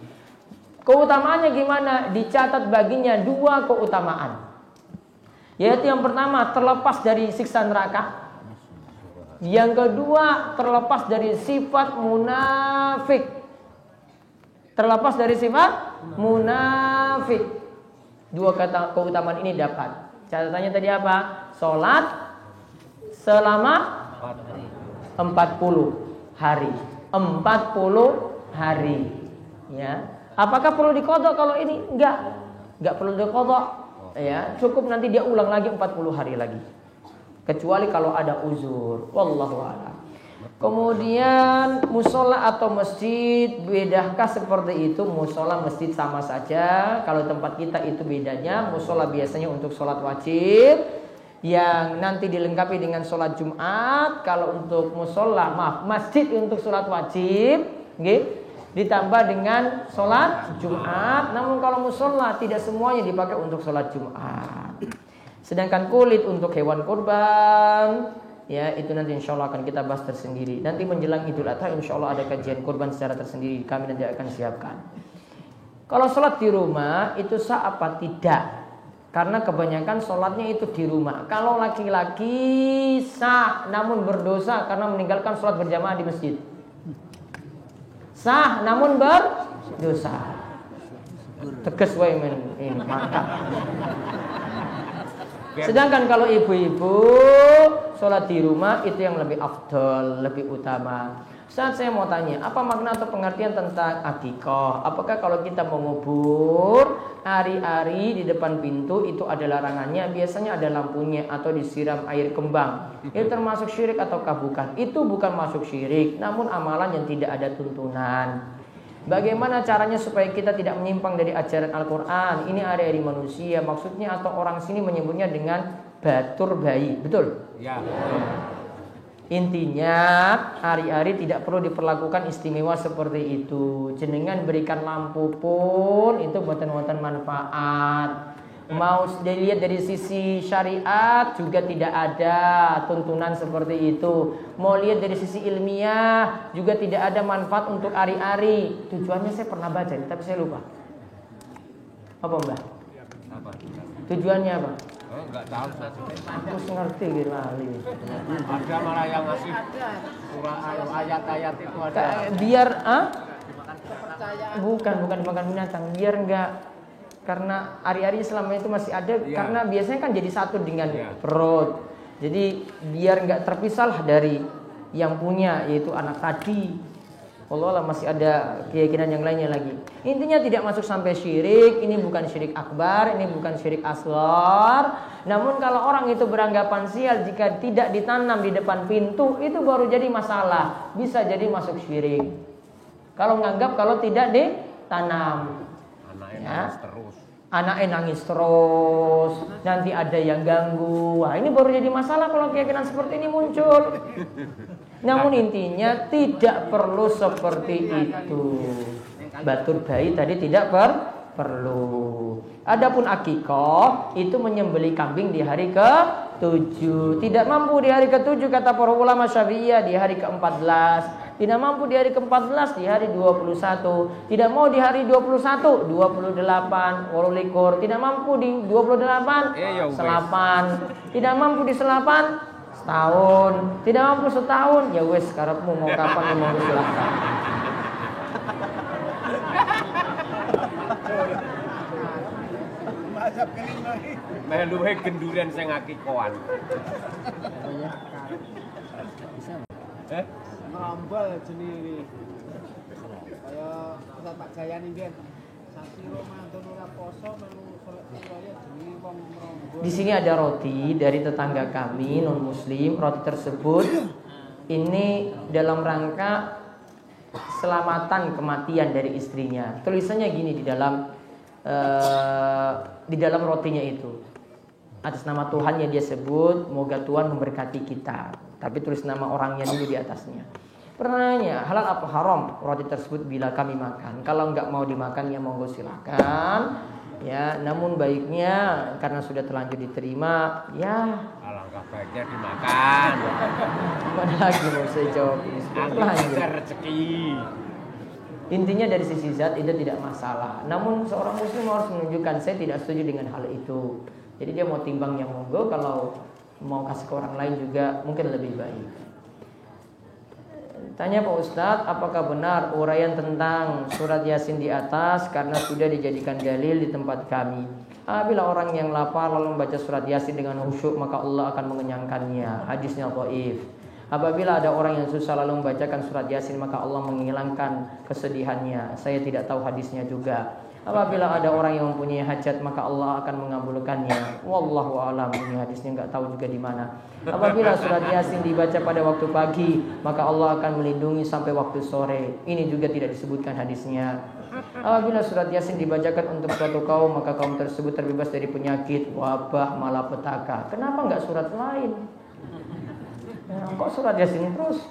Keutamaannya gimana? Dicatat baginya 2 keutamaan. Yaitu yang pertama terlepas dari siksa neraka. Yang kedua terlepas dari sifat munafik. Terlepas dari sifat munafik. 2 kata keutamaan ini dapat. Catatannya tadi apa? Sholat selama 40 hari. 40 hari. Ya. Apakah perlu diqadha kalau ini? Enggak perlu diqadha. Ya, cukup nanti dia ulang lagi 40 hari lagi. Kecuali kalau ada uzur. Wallahu a'lam. Kemudian musola atau masjid, bedakah seperti itu? Musola masjid sama saja. Kalau tempat kita itu bedanya, musola biasanya untuk sholat wajib yang nanti dilengkapi dengan sholat Jumat. Kalau untuk musola, masjid untuk sholat wajib, ditambah dengan sholat Jumat. Namun kalau musola tidak semuanya dipakai untuk sholat Jumat. Sedangkan kulit untuk hewan kurban, ya itu nanti insya Allah akan kita bahas tersendiri. Nanti menjelang Idul Adha insya Allah ada kajian kurban secara tersendiri, kami nanti akan siapkan. Kalau sholat di rumah itu sah apa tidak? Karena kebanyakan sholatnya itu di rumah. Kalau laki-laki sah namun berdosa karena meninggalkan sholat berjamaah di masjid. Sah namun berdosa. Tegas wae men ini mantap. Sedangkan kalau ibu-ibu sholat di rumah itu yang lebih afdal, lebih utama. Saat saya mau tanya, apa makna atau pengertian tentang akikah? Apakah kalau kita mengubur ari-ari di depan pintu itu ada larangannya? Biasanya ada lampunya atau disiram air kembang. Itu termasuk syirik ataukah bukan? Itu bukan masuk syirik, namun amalan yang tidak ada tuntunan. Bagaimana caranya supaya kita tidak menyimpang dari ajaran Al-Quran? Ini ari-ari manusia, maksudnya atau orang sini menyebutnya dengan batur bayi, betul? Ya. Intinya ari-ari tidak perlu diperlakukan istimewa seperti itu. Jenengan berikan lampu pun itu buatan-buatan manfaat. Mau dilihat dari sisi syariat juga tidak ada tuntunan seperti itu. Mau lihat dari sisi ilmiah juga tidak ada manfaat untuk ari-ari. Tujuannya saya pernah baca tapi saya lupa. Apa Mbak? Tujuannya apa? Enggak tahu. Aku ngerti gitu lali. Ada malah yang ngasih surah ayat-ayat itu ada. Biar bukan makan binatang, biar enggak, karena ari-ari selama itu masih ada, karena biasanya kan jadi satu dengan perut. Jadi biar nggak terpisah dari yang punya, yaitu anak tadi. Allah masih ada keyakinan yang lainnya lagi. Intinya tidak masuk sampai syirik. Ini bukan syirik akbar, ini bukan syirik asghar. Namun kalau orang itu beranggapan sial jika tidak ditanam di depan pintu, itu baru jadi masalah. Bisa jadi masuk syirik. Kalau menganggap kalau tidak ditanam, anaknya nangis terus, nanti ada yang ganggu. Wah, ini baru jadi masalah kalau keyakinan seperti ini muncul. Namun intinya tidak perlu seperti itu. Batur bayi tadi tidak perlu. Adapun akikah itu menyembelih kambing di hari ke-7. Tidak mampu di hari ke-7 kata para ulama Syafi'iyah, di hari ke-14. Tidak mampu di hari ke-14, di hari 21. Tidak mau di hari 21, 28, 28. Tidak mampu di 28, selapan. Tidak mampu di selapan, setahun. Tidak mampu setahun, ya wes karepmu mau kapan mau silahkan. Meluhe genduren sing akikoan. Ngerombol jenenge. Kaya Ustaz Pak Jayan iki. Sasi Ramadan ora poso melu Surabaya jenenge wong ngerombol. Di sini ada roti dari tetangga kami non muslim. Roti tersebut ini dalam rangka selamatan kematian dari istrinya. Tulisannya gini di dalam rotinya itu. Atas nama Tuhan yang dia sebut, moga Tuhan memberkati kita. Tapi tulis nama orangnya dulu di atasnya. Pertanyaannya, halal apa haram roti tersebut bila kami makan? Kalau nggak mau dimakan ya monggo silakan. Ya, namun baiknya karena sudah terlanjur diterima, ya alangkah baiknya dimakan. Mana lagi mau saya jawab ini? Lanjut. Rezeki. Intinya dari sisi zat itu tidak masalah. Namun seorang muslim harus menunjukkan saya tidak setuju dengan hal itu. Jadi dia mau timbang yang monggo, kalau mau kasih ke orang lain juga mungkin lebih baik. Tanya Pak Ustadz, apakah benar uraian tentang surat Yasin di atas karena sudah dijadikan dalil di tempat kami? Apabila orang yang lapar lalu membaca surat Yasin dengan khusyuk maka Allah akan mengenyangkannya. Hadisnya dhaif. Apabila ada orang yang susah lalu membacakan surat Yasin maka Allah menghilangkan kesedihannya. Saya tidak tahu hadisnya juga. Apabila ada orang yang mempunyai hajat maka Allah akan mengabulkannya. Wallahu a'lam. Ini hadisnya enggak tahu juga di mana. Apabila surat Yasin dibaca pada waktu pagi maka Allah akan melindungi sampai waktu sore. Ini juga tidak disebutkan hadisnya. Apabila surat Yasin dibacakan untuk suatu kaum maka kaum tersebut terbebas dari penyakit, wabah, malapetaka. Kenapa enggak surat lain? Ya, kok surat Yasin terus?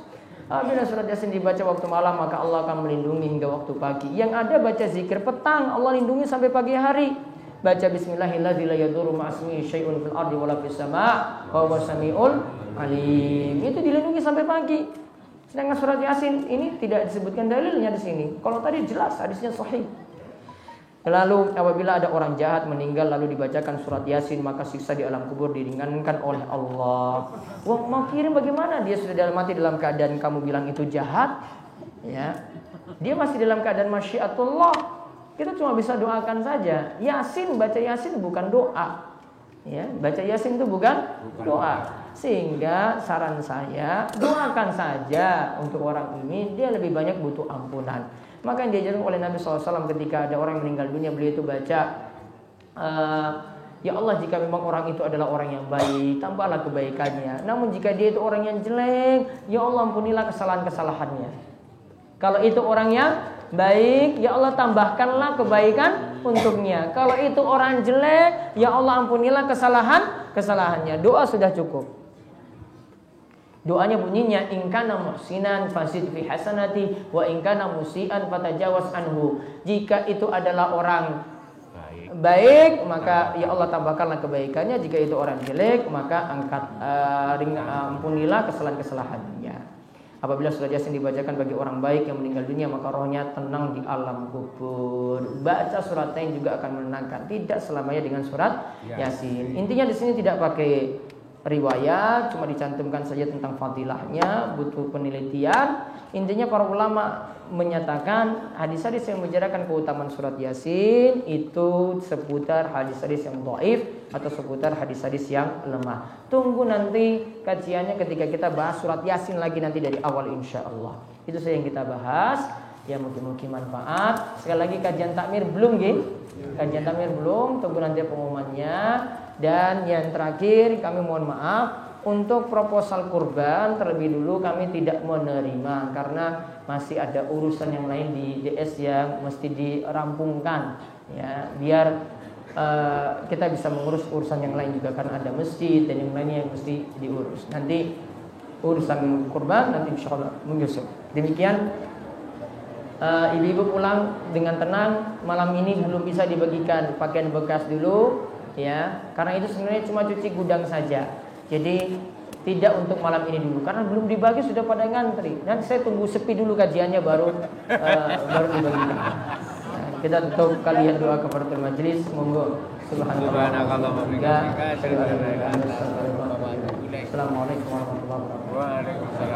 Apabila surat Yasin dibaca waktu malam maka Allah akan melindungi hingga waktu pagi. Yang ada baca zikir petang, Allah lindungi sampai pagi hari. Baca bismillahirrahmanirrahim la yadurru ma'asmihi syai'un fil ardi wala fis sama' wa huwas samiul alim. Itu dilindungi sampai pagi. Sedangkan surat Yasin ini tidak disebutkan dalilnya di sini. Kalau tadi jelas hadisnya sahih. Lalu apabila ada orang jahat meninggal lalu dibacakan surat Yasin maka siksa di alam kubur diringankan oleh Allah. Wah, mau kirim bagaimana? Dia sudah mati dalam keadaan kamu bilang itu jahat, ya. Dia masih dalam keadaan masyiatullah. Kita cuma bisa doakan saja. Yasin, baca Yasin bukan doa. Ya, baca Yasin itu bukan doa. Sehingga saran saya doakan saja untuk orang ini, dia lebih banyak butuh ampunan. Maka yang diajarkan oleh Nabi SAW ketika ada orang yang meninggal dunia, beliau itu baca, ya Allah jika memang orang itu adalah orang yang baik, tambahlah kebaikannya. Namun jika dia itu orang yang jelek, ya Allah ampunilah kesalahan-kesalahannya. Kalau itu orang yang baik, ya Allah tambahkanlah kebaikan untuknya. Kalau itu orang jelek, ya Allah ampunilah kesalahannya. Doa sudah cukup. Doanya bunyinya in kana muhsinan fasid fi hasanati wa in kana musian fatajawaz anhu. Jika itu adalah orang baik maka ya Allah tambahkanlah kebaikannya. Jika itu orang jelek maka ampunilah kesalahan-kesalahannya. Apabila surat Yasin dibacakan bagi orang baik yang meninggal dunia maka rohnya tenang di alam kubur. Baca surat lain juga akan menenangkan. Tidak selamanya dengan surat Yasin. Intinya di sini tidak pakai riwayat, cuma dicantumkan saja tentang fadilahnya, butuh penelitian. Intinya para ulama menyatakan hadis-hadis yang membicarakan keutamaan surat Yasin itu seputar hadis-hadis yang dhaif atau seputar hadis-hadis yang lemah. Tunggu nanti kajiannya ketika kita bahas surat Yasin lagi nanti dari awal insyaallah. Itu saja yang kita bahas. Ya mungkin manfaat. Sekali lagi kajian takmir belum gini? Kajian takmir belum, tunggu nanti pengumumannya. Dan yang terakhir kami mohon maaf untuk proposal kurban terlebih dulu kami tidak menerima karena masih ada urusan yang lain di DS yang mesti dirampungkan ya biar kita bisa mengurus urusan yang lain juga karena ada masjid dan yang lainnya yang mesti diurus. Nanti urusan kurban nanti insyaallah menyusul. Demikian ibu-ibu pulang dengan tenang. Malam ini belum bisa dibagikan pakaian bekas dulu ya, karena itu sebenarnya cuma cuci gudang saja. Jadi tidak untuk malam ini dulu karena belum dibagi sudah pada ngantri. Nanti saya tunggu sepi dulu kajiannya baru dibagikan. Nah, kita tutup kalian doa kafaratul majelis. Monggo. Subhanallah. Assalamualaikum warahmatullahi wabarakatuh.